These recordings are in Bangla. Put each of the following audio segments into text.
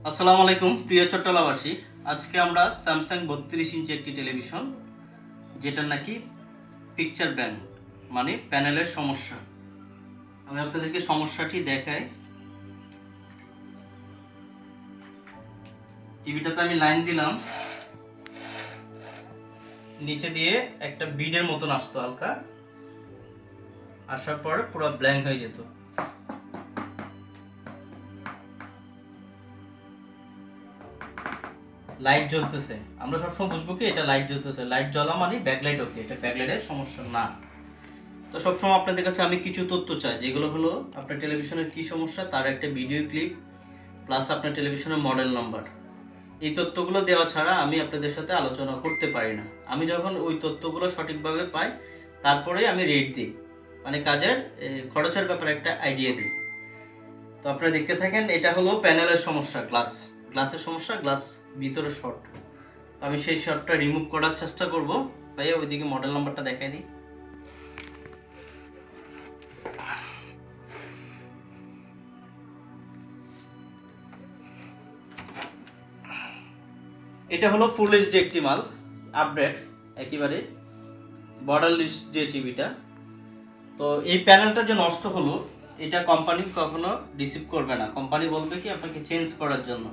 আসসালামু আলাইকুম প্রিয় চট্টলাবাসী। আজকে আমরা স্যামসাং 32 ইঞ্চি একটি টেলিভিশন, যেটা নাকি পিকচার ব্যান মানে প্যানেলের সমস্যা। আমি আপনাদেরকে সমস্যাটি দেখাই। টিভিটাতে আমি লাইন দিলাম, নিচে দিয়ে একটা বিডের মতন আসতো, হালকা আসার পরে পুরো ব্ল্যাঙ্ক হয়ে যেত। লাইট জ্বলতেছে, আমরা সবসময় বুঝবো কি এটা লাইট জ্বলতেছে, লাইট জ্বলা মানে ব্যাকলাইট। ওকে, এটা ব্যাকলাইটের সমস্যা না। তো সবসময় আপনাদের কাছে আমি কিছু তথ্য চাই, যেগুলো হলো আপনার টেলিভিশনের কি সমস্যা, তার একটা ভিডিও ক্লিপ প্লাস আপনার টেলিভিশনের মডেল নাম্বার। এই তথ্যগুলো দেওয়া ছাড়া আমি আপনাদের সাথে আলোচনা করতে পারি না। আমি যখন ওই তথ্যগুলো সঠিকভাবে পাই তারপরেই আমি রেট দিই, মানে কাজের খরচের ব্যাপারে একটা আইডিয়া দিই। তো আপনারা দেখতে থাকেন। এটা হলো প্যানেলের সমস্যা, গ্লাসের সমস্যা, গ্লাস ভিতরে শর্ট। তো আমি সেই শর্টটা রিমুভ করার চেষ্টা করব। ভাইয়া ওইদিকে মডেল নাম্বারটা দেখাই দিই। এটা হলো ফুল এইচডি একটি মাল, আপডেট একেবারে বর্ডার লিস্ট যে টিভিটা। তো এই প্যানেলটা যে নষ্ট হলো, এটা কোম্পানি কখনো রিসিভ করবে না। কোম্পানি বলবে কি আপনাকে চেঞ্জ করার জন্য।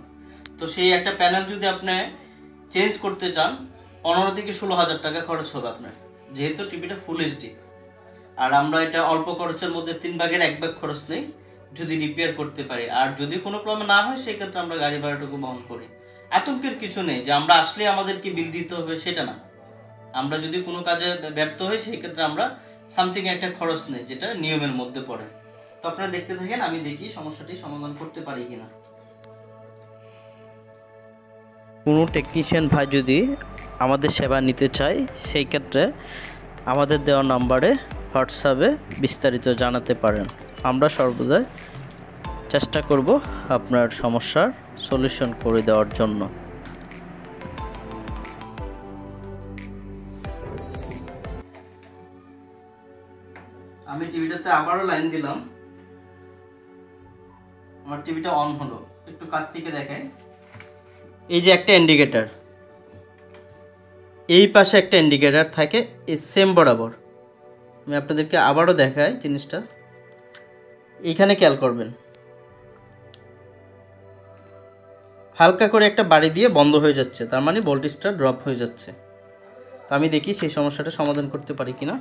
তো সেই একটা প্যানেল যদি আপনি চেঞ্জ করতে চান 15 থেকে 16,000 টাকা খরচ হবে আপনার, যেহেতু টিভিটা ফুল এইচডি। আর আমরা এটা অল্প খরচের মধ্যে 3 ভাগের 1 ভাগ খরচ নেই যদি রিপেয়ার করতে পারি। আর যদি কোনো প্রবলেম না হয় সেক্ষেত্রে আমরা গাড়ি ভাড়াটুকু বহন করি। আতঙ্কের কিছু নেই যে আমরা আসলে আমাদেরকে বিল দিতে হবে, সেটা না। আমরা যদি কোনো কাজে ব্যর্থ হই সেক্ষেত্রে আমরা সামথিং একটা খরচ নেই, যেটা নিয়মের মধ্যে পড়ে। তো আপনারা দেখতে থাকেন, আমি দেখি সমস্যাটি সমাধান করতে পারি কিনা। কোনো টেকনিশিয়ান ভাই যদি আমাদের সেবা নিতে চায় সেই ক্ষেত্রে আমাদের দেওয়া নাম্বারে হোয়াটসঅ্যাপে বিস্তারিত জানাতে পারেন। আমরা সর্বদাই চেষ্টা করব আপনার সমস্যার সলিউশন করে দেওয়ার জন্য। আমি টিভিটাতে আবারও লাইন দিলাম, আমার টিভিটা অন হলো। একটু কাছ থেকে দেখাই। এই যে একটা ইন্ডিকেটর, এই পাশে একটা ইন্ডিকেটর থাকে এই সেম বরাবর। আমি আপনাদেরকে আবারও দেখাই জিনিসটা। এইখানে খেয়াল করবেন, হালকা করে একটা বাড়ি দিয়ে বন্ধ হয়ে যাচ্ছে, তার মানে ভোল্টেজটা ড্রপ হয়ে যাচ্ছে। তো আমি দেখি সেই সমস্যাটা সমাধান করতে পারি কিনা।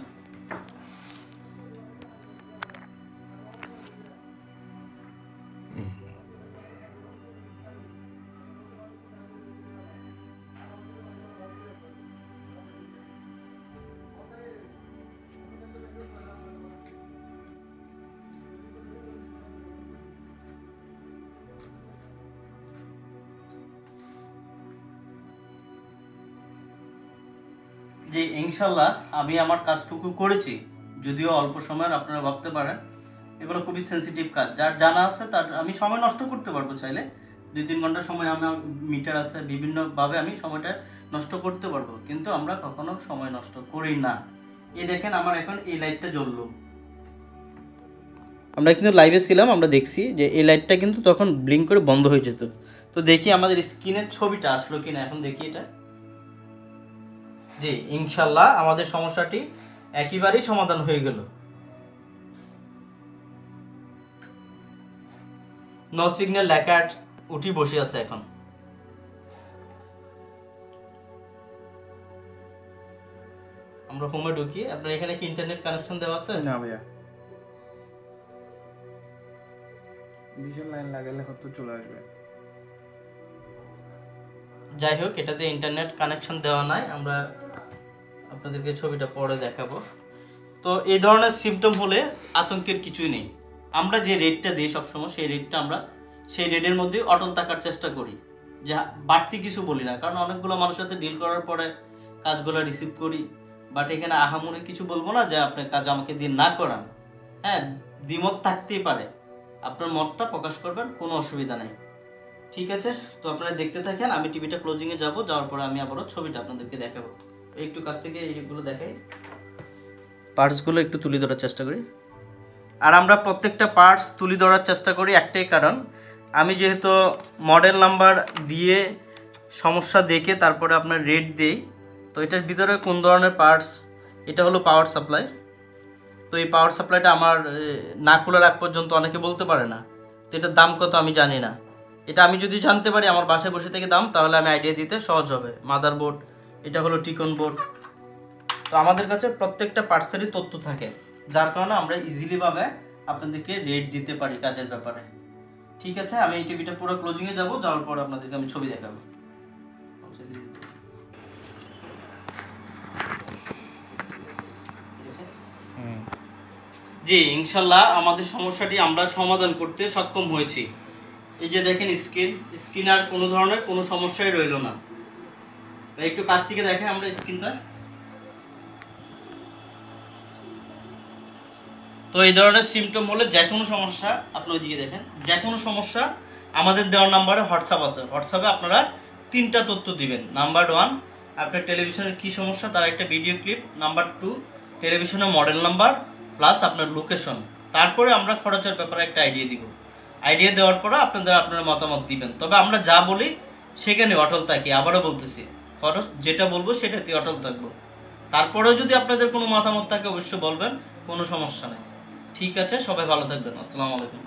যে ইনশাল্লাহ আমি আমার কাজটুকু করেছি, যদিও অল্প সময়ের। আপনারা ভাবতে পারেন এগুলো খুবই সেন্সিটিভ কাজ, যার জানা আছে তার আমি সময় নষ্ট করতে পারবো চাইলে। 2-3 ঘন্টা সময় আমার মিটার আছে, বিভিন্নভাবে আমি সময়টা নষ্ট করতে পারবো, কিন্তু আমরা কখনো সময় নষ্ট করি না। এই দেখেন আমার এখন এই লাইটটা জ্বললো, আমরা কিন্তু লাইভে ছিলাম, আমরা দেখছি যে এই লাইটটা কিন্তু তখন ব্লিঙ্ক করে বন্ধ হয়ে যেত। তো দেখি আমাদের স্ক্রিনের ছবিটা আসলো কিনা, এখন দেখি এটা। জি ইনশাল্লাহ আমাদের সমস্যাটি একেবারেই সমাধান হয়ে গেল। নো সিগন্যাল লেখা উঠি বসে আছে। এখন আমরা হোমে ঢুকি। আপনার এখানে কি ইন্টারনেট কানেকশন দেওয়া আছে? না ভাইয়া, ডিজিটাল লাইন লাগালে হয়তো চলে আসবে। যাই হোক, এটাতে ইন্টারনেট কানেকশন দেওয়া নাই, আমরা আপনাদেরকে ছবিটা পরে দেখাবো। তো এই ধরনের সিমটম হলে আতঙ্কের কিছুই নেই। আমরা যে রেটটা দিই সবসময় সেই রেটটা আমরা সেই রেটের মধ্যে অটল থাকার চেষ্টা করি, যে বাড়তি কিছু বলি না। কারণ অনেকগুলো মানুষের সাথে ডিল করার পরে কাজগুলো রিসিভ করি, বাট এখানে আহামরি কিছু বলবো না যে আপনি কাজ আমাকে দিয়ে না করান। হ্যাঁ, দ্বিমত থাকতেই পারে, আপনার মতটা প্রকাশ করবেন, কোনো অসুবিধা নেই। ঠিক আছে, তো আপনারা দেখতে থাকেন। আমি টিভিটা ক্লোজিংয়ে যাব, যাওয়ার পরে আমি আবারও ছবিটা আপনাদেরকে দেখাবো। একটু কাছ থেকে এইগুলো দেখাই, পার্টসগুলো একটু তুলে ধরার চেষ্টা করি। আর আমরা প্রত্যেকটা পার্টস তুলে ধরার চেষ্টা করি একটাই কারণ, আমি যেহেতু মডেল নাম্বার দিয়ে সমস্যা দেখে তারপরে আপনার রেট দেই, তো এটার ভিতরে কোন ধরনের পার্টস, এটা হলো পাওয়ার সাপ্লাই। তো এই পাওয়ার সাপ্লাইটা আমার না খোলার আগ পর্যন্ত অনেকে বলতে পারে না, তো এটার দাম কত আমি জানি না। এটা আমি যদি জানতে পারি আমার বাসায় বসে থেকে দাম, তাহলে আমি আইডিয়া দিতে সহজ হবে। মাদারবোর্ড, এটা হলো টিকন বোর্ড। তো আমাদের কাছে প্রত্যেকটা পার্টসেরই তথ্য থাকে, যার কারণে আমরা ইজিলিভাবে আপনাদেরকে রেট দিতে পারি কাজের ব্যাপারে। ঠিক আছে, আমি এই টিভিটা পুরো ক্লোজিংয়ে যাব, যাওয়ার পর আপনাদেরকে আমি ছবি দেখাবো। জি ইনশাল্লাহ আমাদের সমস্যাটি আমরা সমাধান করতে সক্ষম হয়েছি। এই যে দেখেন স্ক্রিন আর কোনো ধরনের কোনো সমস্যাই রইল না। একটু কাছ থেকে দেখেন আমরা স্ক্রিনটা। তো এই ধরনের সিমটম হলে যে কোনো সমস্যা, আপনি ওইদিকে দেখেন, যে কোনো সমস্যা আমাদের দেওয়ার নাম্বারে হোয়াটসঅ্যাপ আছে। হোয়াটসঅ্যাপে আপনারা 3টা তথ্য দিবেন। নাম্বার 1 আপনার টেলিভিশনের কী সমস্যা তার একটা ভিডিও ক্লিপ, নাম্বার 2 টেলিভিশনের মডেল নাম্বার প্লাস আপনার লোকেশন। তারপরে আমরা খরচের ব্যাপারে একটা আইডিয়া দিব। আইডিয়া দেওয়ার পরে আপনারা মতামত দিবেন। তবে আমরা যা বলি সেখানে অটল থাকি। আবারও বলতেছি, খরচ যেটা বলবো সেটাতে অটল থাকবো। তারপরেও যদি আপনাদের কোনো মতামত থাকে অবশ্যই বলবেন, কোনো সমস্যা নেই। ঠিক আছে, সবাই ভালো থাকবেন। আসসালামু আলাইকুম।